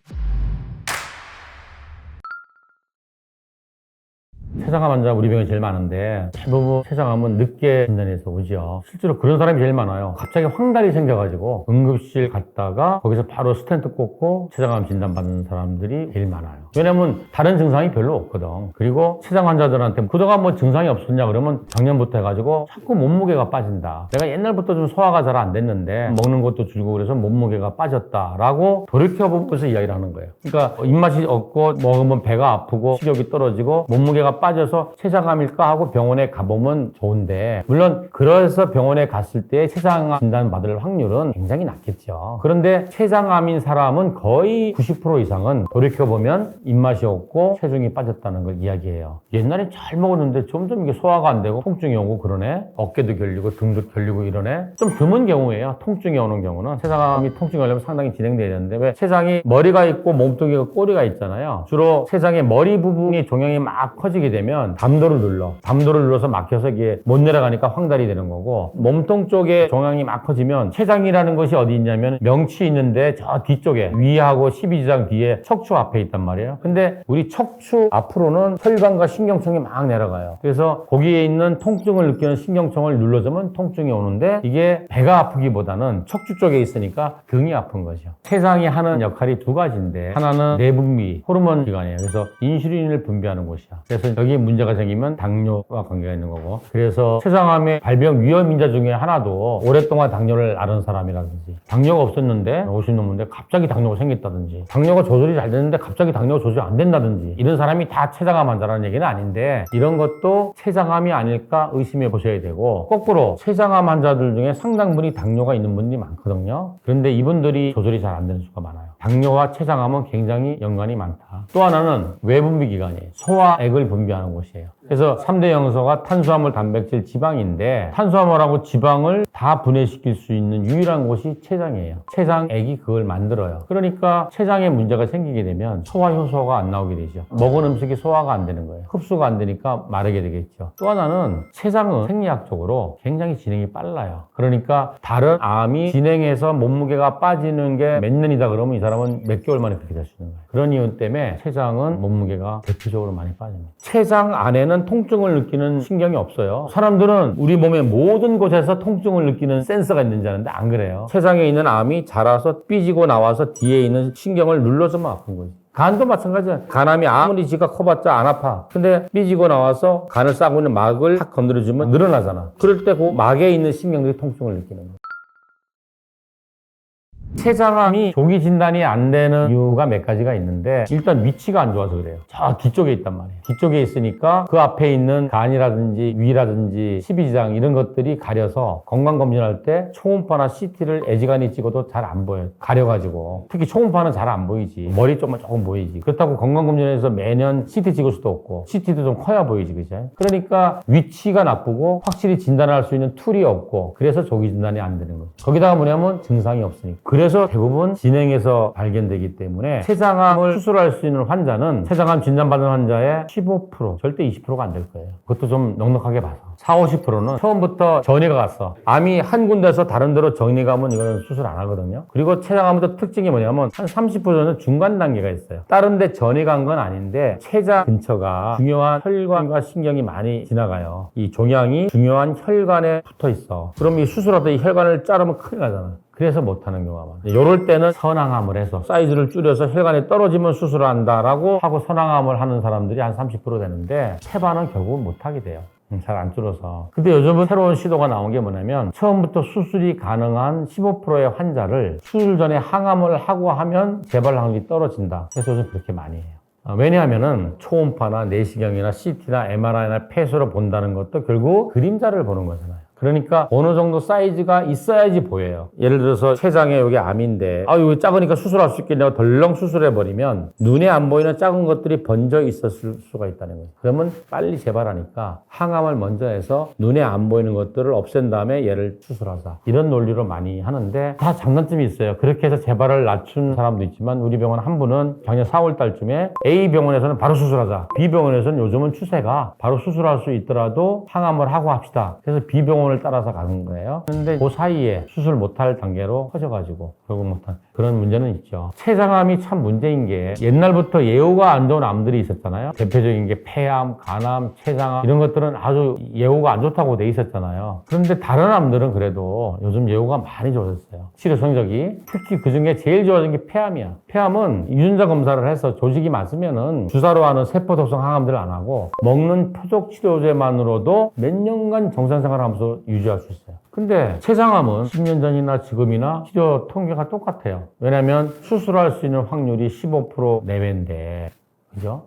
췌장암 환자 우리 병원에 제일 많은데, 대부분 췌장암은 늦게 진단해서 오죠. 실제로 그런 사람이 제일 많아요. 갑자기 황달이 생겨가지고 응급실 갔다가 거기서 바로 스텐트 꽂고 췌장암 진단받는 사람들이 제일 많아요. 왜냐면 다른 증상이 별로 없거든. 그리고 췌장 환자들한테 그동안 뭐 증상이 없었냐 그러면, 작년부터 해가지고 자꾸 몸무게가 빠진다. 내가 옛날부터 좀 소화가 잘 안 됐는데 먹는 것도 줄고 그래서 몸무게가 빠졌다라고 돌이켜보면서 이야기를 하는 거예요. 그러니까 입맛이 없고 먹으면 배가 아프고 식욕이 떨어지고 몸무게가 빠져서 췌장암일까 하고 병원에 가보면 좋은데, 물론 그래서 병원에 갔을 때 췌장암 진단 받을 확률은 굉장히 낮겠죠. 그런데 췌장암인 사람은 거의 90% 이상은 돌이켜보면 입맛이 없고 체중이 빠졌다는 걸 이야기해요. 옛날에 잘 먹었는데 점점 이게 소화가 안 되고 통증이 오고 그러네. 어깨도 결리고 등도 결리고 이러네. 좀 드문 경우예요. 통증이 오는 경우는. 췌장암이 통증이 오려면 상당히 진행돼야 되는데, 왜 췌장이 머리가 있고 몸뚱이가 꼬리가 있잖아요. 주로 췌장의 머리 부분이 종양이 막 커지게 되면 담도를 눌러서 막혀서 이게 못 내려가니까 황달이 되는 거고, 몸통 쪽에 종양이 막 커지면, 췌장이라는 것이 어디 있냐면 명치 있는데 저 뒤쪽에 위하고 12지장 뒤에 척추 앞에 있단 말이에요. 근데 우리 척추 앞으로는 혈관과 신경청이 막 내려가요. 그래서 거기에 있는 통증을 느끼는 신경청을 눌러주면 통증이 오는데, 이게 배가 아프기보다는 척추 쪽에 있으니까 등이 아픈 거죠. 췌장이 하는 역할이 두 가지인데, 하나는 내분비 호르몬 기관이에요. 그래서 인슐린을 분비하는 곳이야. 그래서 여기에 문제가 생기면 당뇨와 관계가 있는 거고, 그래서 췌장암의 발병 위험 인자 중에 하나도 오랫동안 당뇨를 앓은 사람이라든지, 당뇨가 없었는데 50 넘는데 갑자기 당뇨가 생겼다든지, 당뇨가 조절이 잘 되는데 갑자기 당뇨가 조절이 안 된다든지, 이런 사람이 다 췌장암 환자라는 얘기는 아닌데, 이런 것도 췌장암이 아닐까 의심해 보셔야 되고, 거꾸로 췌장암 환자들 중에 상당분이 당뇨가 있는 분들이 많거든요. 그런데 이분들이 조절이 잘 안 되는 수가 많아요. 당뇨와 췌장암은 굉장히 연관이 많다. 또 하나는 외분비 기관이에요. 소화액을 분비하는 곳이에요. 그래서 3대 영소가 탄수화물, 단백질, 지방인데, 탄수화물하고 지방을 다 분해시킬 수 있는 유일한 곳이 췌장이에요. 췌장액이 그걸 만들어요. 그러니까 췌장에 문제가 생기게 되면 소화 효소가 안 나오게 되죠. 먹은 음식이 소화가 안 되는 거예요. 흡수가 안 되니까 마르게 되겠죠. 또 하나는 췌장은 생리학적으로 굉장히 진행이 빨라요. 그러니까 다른 암이 진행해서 몸무게가 빠지는 게 몇 년이다 그러면 이 사람은 몇 개월 만에 그렇게 될 수 있는 거예요. 그런 이유 때문에 췌장은 몸무게가 대표적으로 많이 빠집니다. 췌장 안에는 통증을 느끼는 신경이 없어요. 사람들은 우리 몸의 모든 곳에서 통증을 느끼는 센서가 있는지 아는데 안 그래요. 췌장에 있는 암이 자라서 삐지고 나와서 뒤에 있는 신경을 눌러주면 아픈 거지. 간도 마찬가지야. 간암이 아무리 지가 커봤자 안 아파. 근데 삐지고 나와서 간을 싸고 있는 막을 탁 건드려주면 늘어나잖아. 그럴 때 그 막에 있는 신경들이 통증을 느끼는 거야. 췌장암이 조기 진단이 안 되는 이유가 몇 가지가 있는데, 일단 위치가 안 좋아서 그래요. 저 뒤쪽에 있단 말이에요. 뒤쪽에 있으니까 그 앞에 있는 간이라든지 위라든지 십이지장 이런 것들이 가려서 건강검진할 때 초음파나 CT를 애지간히 찍어도 잘 안 보여요. 가려가지고. 특히 초음파는 잘 안 보이지. 머리 쪽만 조금 보이지. 그렇다고 건강검진에서 매년 CT 찍을 수도 없고, CT도 좀 커야 보이지, 그죠? 그러니까 위치가 나쁘고 확실히 진단할 수 있는 툴이 없고, 그래서 조기 진단이 안 되는 거죠. 거기다가 뭐냐면 증상이 없으니까. 그래서 대부분 진행해서 발견되기 때문에 췌장암을 수술할 수 있는 환자는 췌장암 진단받은 환자의 15%, 절대 20%가 안 될 거예요. 그것도 좀 넉넉하게 봐서. 40, 50%는 처음부터 전이가 갔어. 암이 한 군데서 다른 데로 정리가 가면 이거는 수술 안 하거든요. 그리고 췌장암의 또 특징이 뭐냐면 한 30%는 중간 단계가 있어요. 다른 데 전이 간 건 아닌데 췌장 근처가 중요한 혈관과 신경이 많이 지나가요. 이 종양이 중요한 혈관에 붙어 있어. 그럼 이 수술하다 이 혈관을 자르면 큰일 나잖아. 그래서 못하는 경우가 많아요. 이럴 때는 선항암을 해서 사이즈를 줄여서 혈관이 떨어지면 수술을 한다라고 하고 선항암을 하는 사람들이 한 30% 되는데, 태반은 결국은 못하게 돼요. 잘 안 줄어서. 근데 요즘은 새로운 시도가 나온 게 뭐냐면, 처음부터 수술이 가능한 15%의 환자를 수술 전에 항암을 하고 하면 재발 확률이 떨어진다. 그래서 요즘 그렇게 많이 해요. 왜냐하면은 초음파나 내시경이나 CT나 MRI나 폐소로 본다는 것도 결국 그림자를 보는 거잖아요. 그러니까 어느 정도 사이즈가 있어야지 보여요. 예를 들어서 췌장에 여기 암인데, 이거 작으니까 수술할 수 있겠냐고 덜렁 수술해버리면 눈에 안 보이는 작은 것들이 번져 있었을 수가 있다는 거예요. 그러면 빨리 재발하니까 항암을 먼저 해서 눈에 안 보이는 것들을 없앤 다음에 얘를 수술하자. 이런 논리로 많이 하는데 다 장단점이 있어요. 그렇게 해서 재발을 낮춘 사람도 있지만, 우리 병원 한 분은 작년 4월 달쯤에 A 병원에서는 바로 수술하자. B 병원에서는 요즘은 추세가 바로 수술할 수 있더라도 항암을 하고 합시다. 그래서 B 병원을 따라서 가는 거예요. 그런데 그 사이에 수술 못할 단계로 커져가지고 결국 못한 그런 문제는 있죠. 췌장암이 참 문제인 게, 옛날부터 예후가 안 좋은 암들이 있었잖아요. 대표적인 게 폐암, 간암, 췌장암 이런 것들은 아주 예후가 안 좋다고 돼 있었잖아요. 그런데 다른 암들은 그래도 요즘 예후가 많이 좋아졌어요. 치료 성적이. 특히 그중에 제일 좋아진 게 폐암이야. 폐암은 유전자 검사를 해서 조직이 많으면은 주사로 하는 세포독성 항암들을 안 하고 먹는 표적 치료제만으로도 몇 년간 정상생활하면서 유지할 수 있어요. 근데 췌장암은 10년 전이나 지금이나 치료 통계가 똑같아요. 왜냐면 수술할 수 있는 확률이 15% 내외인데, 그죠?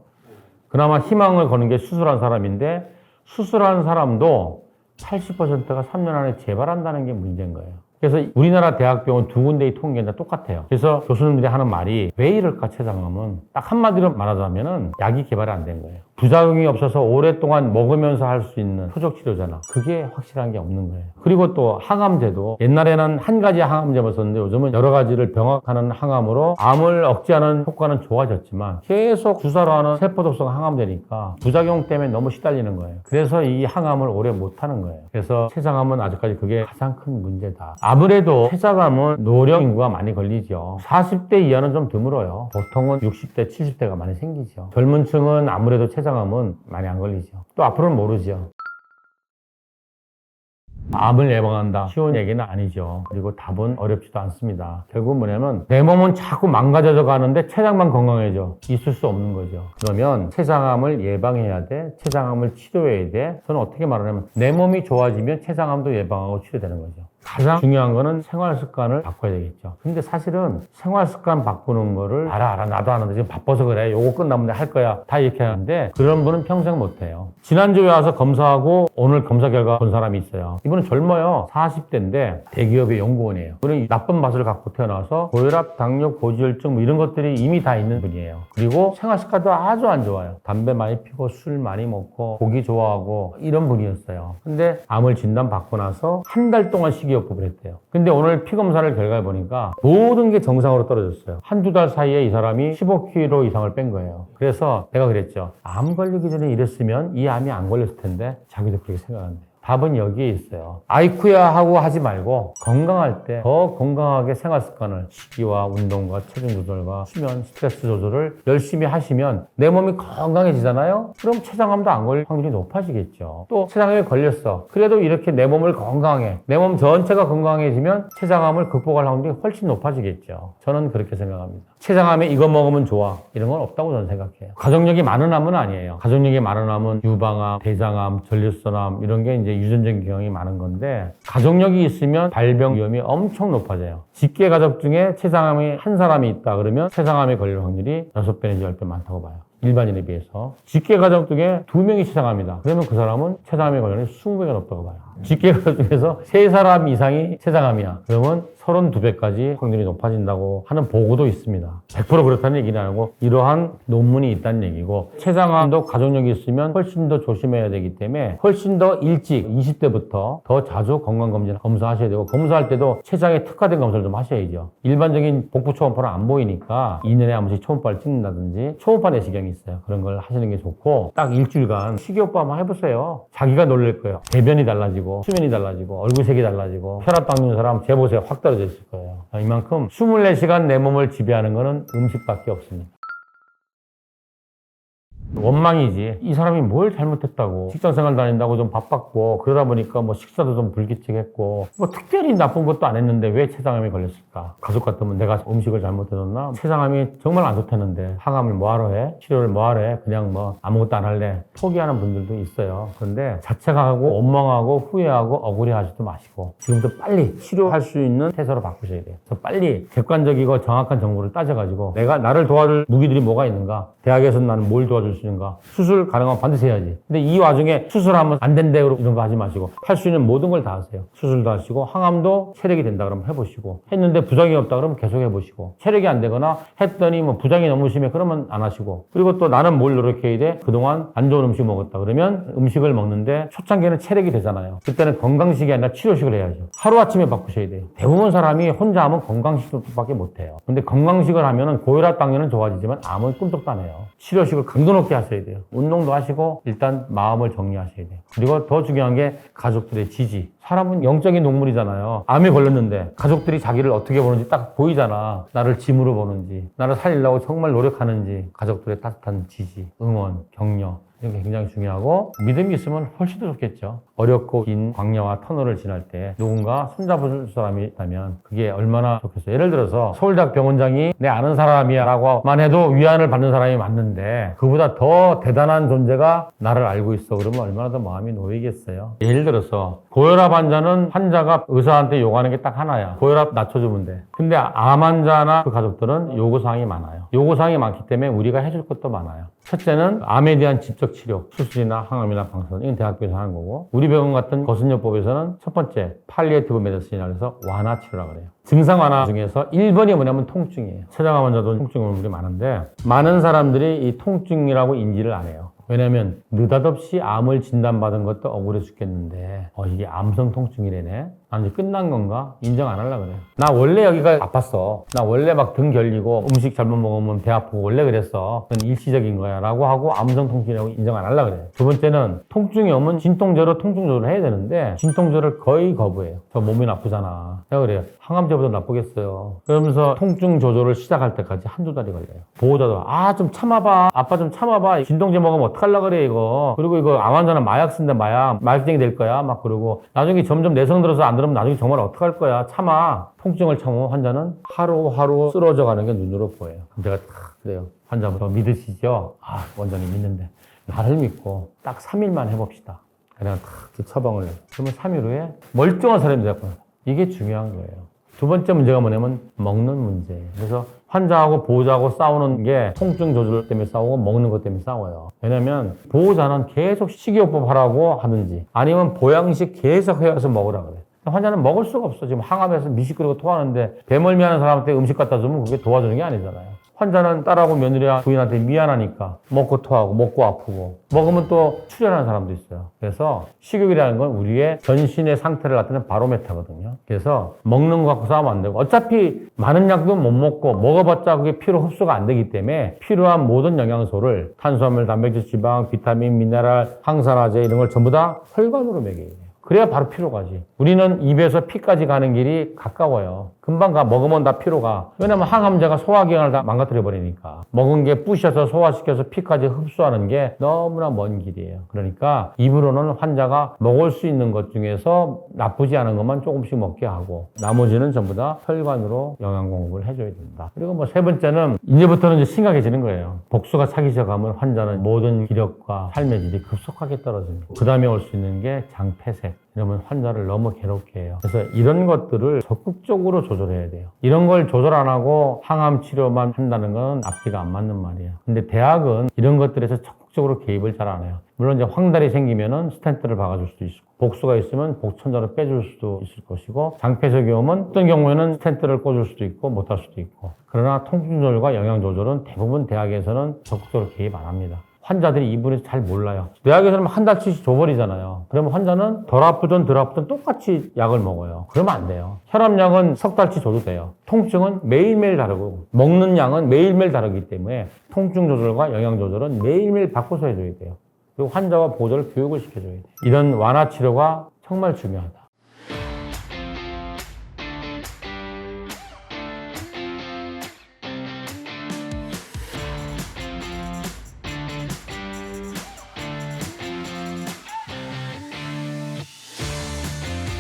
그나마 희망을 거는 게 수술한 사람인데, 수술한 사람도 80%가 3년 안에 재발한다는 게 문제인 거예요. 그래서 우리나라 대학병원 두 군데의 통계는 똑같아요. 그래서 교수님들이 하는 말이, 왜 이럴까 췌장암은? 딱 한마디로 말하자면은 약이 개발이 안 된 거예요. 부작용이 없어서 오랫동안 먹으면서 할 수 있는 표적 치료잖아. 그게 확실한 게 없는 거예요. 그리고 또 항암제도, 옛날에는 한 가지 항암제만 썼는데 요즘은 여러 가지를 병합하는 항암으로 암을 억제하는 효과는 좋아졌지만 계속 주사로 하는 세포독성 항암제니까 부작용 때문에 너무 시달리는 거예요. 그래서 이 항암을 오래 못 하는 거예요. 그래서 췌장암은 아직까지 그게 가장 큰 문제다. 아무래도 췌장암은 노령 인구가 많이 걸리죠. 40대 이하는 좀 드물어요. 보통은 60대, 70대가 많이 생기죠. 젊은 층은 아무래도 췌장암은 많이 안 걸리죠. 또 앞으로는 모르죠. 암을 예방한다, 쉬운 얘기는 아니죠. 그리고 답은 어렵지도 않습니다. 결국은 뭐냐면, 내 몸은 자꾸 망가져져 가는데 췌장만 건강해져. 있을 수 없는 거죠. 그러면 췌장암을 예방해야 돼, 췌장암을 치료해야 돼. 저는 어떻게 말하냐면, 내 몸이 좋아지면 췌장암도 예방하고 치료되는 거죠. 가장 중요한 거는 생활 습관을 바꿔야 되겠죠. 근데 사실은 생활 습관 바꾸는 거를 알아 나도 하는데 지금 바빠서 그래, 요거 끝나면 내가 할 거야, 다 이렇게 하는데 그런 분은 평생 못 해요. 지난주에 와서 검사하고 오늘 검사 결과 본 사람이 있어요. 이분은 젊어요. 40대인데 대기업의 연구원이에요. 이분은 나쁜 맛을 갖고 태어나서 고혈압, 당뇨, 고지혈증 뭐 이런 것들이 이미 다 있는 분이에요. 그리고 생활 습관도 아주 안 좋아요. 담배 많이 피고 술 많이 먹고 고기 좋아하고 이런 분이었어요. 근데 암을 진단받고 나서 한 달 동안 식이요법을 했대요. 근데 오늘 피검사를 결과를 보니까 모든 게 정상으로 떨어졌어요. 한두 달 사이에 이 사람이 15kg 이상을 뺀 거예요. 그래서 내가 그랬죠. 암 걸리기 전에 이랬으면 이 암이 안 걸렸을 텐데. 자기도 그렇게 생각한대요. 답은 여기에 있어요. 아이쿠야 하고 하지 말고 건강할 때 더 건강하게 생활 습관을, 식이와 운동과 체중 조절과 수면, 스트레스 조절을 열심히 하시면 내 몸이 건강해지잖아요. 그럼 췌장암도 안 걸릴 확률이 높아지겠죠. 또 췌장암에 걸렸어. 그래도 이렇게 내 몸을 건강해, 내 몸 전체가 건강해지면 췌장암을 극복할 확률이 훨씬 높아지겠죠. 저는 그렇게 생각합니다. 췌장암에 이거 먹으면 좋아. 이런 건 없다고 저는 생각해요. 가족력이 많은 암은 아니에요. 가족력이 많은 암은 유방암, 대장암, 전립선암 이런 게 이제 유전적인 경향이 많은 건데 가족력이 있으면 발병 위험이 엄청 높아져요. 직계 가족 중에 췌장암이 한 사람이 있다 그러면 췌장암에 걸릴 확률이 6배 내지 10배 많다고 봐요. 일반인에 비해서. 직계 가족 중에 2명이 췌장암이다. 그러면 그 사람은 췌장암에 걸릴 확률이 20배가 높다고 봐요. 직계 가족 중에서 3사람 이상이 췌장암이야. 그러면 32배까지 확률이 높아진다고 하는 보고도 있습니다. 100% 그렇다는 얘기는 아니고 이러한 논문이 있다는 얘기고 췌장암도 가족력이 있으면 훨씬 더 조심해야 되기 때문에 훨씬 더 일찍 20대부터 더 자주 건강검진을 검사하셔야 되고 검사할 때도 췌장에 특화된 검사를 좀 하셔야죠. 일반적인 복부 초음파는 안 보이니까 2년에 한 번씩 초음파를 찍는다든지 초음파 내시경이 있어요. 그런 걸 하시는 게 좋고 딱 일주일간 식이요법 한번 해보세요. 자기가 놀랄 거예요. 대변이 달라지고 수면이 달라지고 얼굴색이 달라지고 혈압 닦는 사람 제보세요. 확 떨어져 있을 거예요. 이만큼 24시간 내 몸을 지배하는 거는 음식밖에 없습니다. 원망이지. 이 사람이 뭘 잘못했다고. 직장생활 다닌다고 좀 바빴고 그러다 보니까 뭐 식사도 좀 불규칙했고 뭐 특별히 나쁜 것도 안 했는데 왜 췌장암이 걸렸을까? 가족 같으면 내가 음식을 잘못해줬나? 췌장암이 정말 안 좋다는데 항암을 뭐하러 해? 치료를 뭐하러 해? 그냥 뭐 아무것도 안 할래? 포기하는 분들도 있어요. 그런데 자책하고 원망하고 후회하고 억울해하지도 마시고 지금부터 빨리 치료할 수 있는 태세로 바꾸셔야 돼요. 그래서 빨리 객관적이고 정확한 정보를 따져가지고 내가 나를 도와줄 무기들이 뭐가 있는가? 대학에서 나는 뭘 도와줄 수 있는가? 수술 가능하면 반드시 해야지. 근데 이 와중에 수술하면 안 된다고 이런 거 하지 마시고 할 수 있는 모든 걸 다 하세요. 수술도 하시고 항암도 체력이 된다 그러면 해보시고 했는데 부작용이 없다 그러면 계속 해보시고 체력이 안 되거나 했더니 뭐 부작용이 너무 심해 그러면 안 하시고 그리고 또 나는 뭘 노력해야 돼? 그동안 안 좋은 음식 먹었다 그러면 음식을 먹는데 초창기에는 체력이 되잖아요. 그때는 건강식이 아니라 치료식을 해야죠. 하루아침에 바꾸셔야 돼요. 대부분 사람이 혼자 하면 건강식밖에 못해요. 근데 건강식을 하면은 고혈압 당뇨는 좋아지지만 암은 꿈쩍도 안 해요. 치료식을 강도 높게 하셔야 돼요. 운동도 하시고 일단 마음을 정리하셔야 돼요. 그리고 더 중요한 게 가족들의 지지. 사람은 영적인 동물이잖아요. 암에 걸렸는데 가족들이 자기를 어떻게 보는지 딱 보이잖아. 나를 짐으로 보는지, 나를 살리려고 정말 노력하는지, 가족들의 따뜻한 지지, 응원, 격려 이런 게 굉장히 중요하고 믿음이 있으면 훨씬 더 좋겠죠. 어렵고 긴 광야와 터널을 지날 때 누군가 손잡을 사람이 있다면 그게 얼마나 좋겠어요. 예를 들어서 서울대학 병원장이 내 아는 사람이야 라고만 해도 위안을 받는 사람이 맞는데 그보다 더 대단한 존재가 나를 알고 있어 그러면 얼마나 더 마음이 놓이겠어요. 예를 들어서 고혈압 환자는 환자가 의사한테 요구하는 게 딱 하나야. 고혈압 낮춰주면 돼. 근데 암 환자나 그 가족들은 요구사항이 많아요. 요구사항이 많기 때문에 우리가 해줄 것도 많아요. 첫째는 암에 대한 직접 치료, 수술이나 항암이나 방사선, 이건 대학교에서 하는 거고 우리 병원 같은 거순요법에서는 첫 번째 팔리에이티브 메디슨이라고 해서 완화 치료라고 그래요. 증상 완화 중에서 1번이 뭐냐면 통증이에요. 췌장암 환자도 통증이 많은데 많은 사람들이 이 통증이라고 인지를 안 해요. 왜냐면 느닷없이 암을 진단받은 것도 억울해 죽겠는데 이게 암성 통증이래네? 난 이제 끝난 건가? 인정 안 하려고 그래. 나 원래 여기가 아팠어. 나 원래 막 등 결리고 음식 잘못 먹으면 배 아프고 원래 그랬어. 그건 일시적인 거야 라고 하고 암성 통증이라고 인정 안 하려고 그래. 두 번째는 통증이 오면 진통제로 통증 조절을 해야 되는데 진통제를 거의 거부해요. 저 몸이 나쁘잖아. 내가 그래요. 항암제보다 나쁘겠어요. 그러면서 통증 조절을 시작할 때까지 한두 달이 걸려요. 보호자도 좀 참아봐. 아빠 좀 참아봐. 진통제 먹으면 어떡하려고 그래 이거. 그리고 이거 암 환자는 마약 쓴다 마약쟁이 될 거야 막 그러고 나중에 점점 내성 들어서 안 들으면 나중에 정말 어떡할 거야. 참아. 통증을 참으면 환자는 하루하루 쓰러져 가는 게 눈으로 보여요. 제가 그래요. 환자부터 믿으시죠? 원장님 믿는데 나를 믿고 딱 3일만 해봅시다. 그냥 탁 처방을 해요. 그러면 3일 후에 멀쩡한 사람이 됐구나. 이게 중요한 거예요. 두 번째 문제가 뭐냐면 먹는 문제예요. 그래서 환자하고 보호자하고 싸우는 게 통증 조절 때문에 싸우고 먹는 것 때문에 싸워요. 왜냐면 보호자는 계속 식이요법 하라고 하든지 아니면 보양식 계속 해와서 먹으라 그래요. 환자는 먹을 수가 없어. 지금 항암에서 미식거리고 토하는데 배멀미하는 사람한테 음식 갖다 주면 그게 도와주는 게 아니잖아요. 환자는 딸하고 며느리와 부인한테 미안하니까 먹고 토하고 먹고 아프고 먹으면 또 출혈하는 사람도 있어요. 그래서 식욕이라는 건 우리의 전신의 상태를 나타내는 바로메타거든요. 그래서 먹는 거 갖고 싸우면 안 되고 어차피 많은 약도 못 먹고 먹어봤자 그게 피로 흡수가 안 되기 때문에 필요한 모든 영양소를 탄수화물, 단백질, 지방, 비타민, 미네랄, 항산화제 이런 걸 전부 다 혈관으로 먹여야 돼요. 그래야 바로 피로 가지. 우리는 입에서 피까지 가는 길이 가까워요. 금방 가. 먹으면 다 피로 가. 왜냐면 항암제가 소화기관을 다 망가뜨려 버리니까. 먹은 게 부셔서 소화시켜서 피까지 흡수하는 게 너무나 먼 길이에요. 그러니까 입으로는 환자가 먹을 수 있는 것 중에서 나쁘지 않은 것만 조금씩 먹게 하고 나머지는 전부 다 혈관으로 영양 공급을 해줘야 된다. 그리고 뭐 세 번째는 이제부터는 이제 심각해지는 거예요. 복수가 차기 시작하면 환자는 모든 기력과 삶의 질이 급속하게 떨어집니다. 그 다음에 올 수 있는 게 장폐색. 이러면 환자를 너무 괴롭게 해요. 그래서 이런 것들을 적극적으로 조절해야 돼요. 이런 걸 조절 안 하고 항암 치료만 한다는 건 앞뒤가 안 맞는 말이에요. 근데 대학은 이런 것들에서 적극적으로 개입을 잘 안 해요. 물론 이제 황달이 생기면은 스텐트를 박아줄 수도 있고, 복수가 있으면 복천자를 빼줄 수도 있을 것이고, 장폐색이 오면 어떤 경우에는 스텐트를 꽂을 수도 있고 못할 수도 있고. 그러나 통증 조절과 영양 조절은 대부분 대학에서는 적극적으로 개입 안 합니다. 환자들이 이 부분에서 잘 몰라요. 대학에서는 한 달치씩 줘버리잖아요. 그러면 환자는 덜 아프든 덜 아프든 똑같이 약을 먹어요. 그러면 안 돼요. 혈압약은 석 달치 줘도 돼요. 통증은 매일매일 다르고 먹는 양은 매일매일 다르기 때문에 통증 조절과 영양 조절은 매일매일 바꿔서 해줘야 돼요. 그리고 환자와 보호자를 교육을 시켜줘야 돼요. 이런 완화 치료가 정말 중요하다.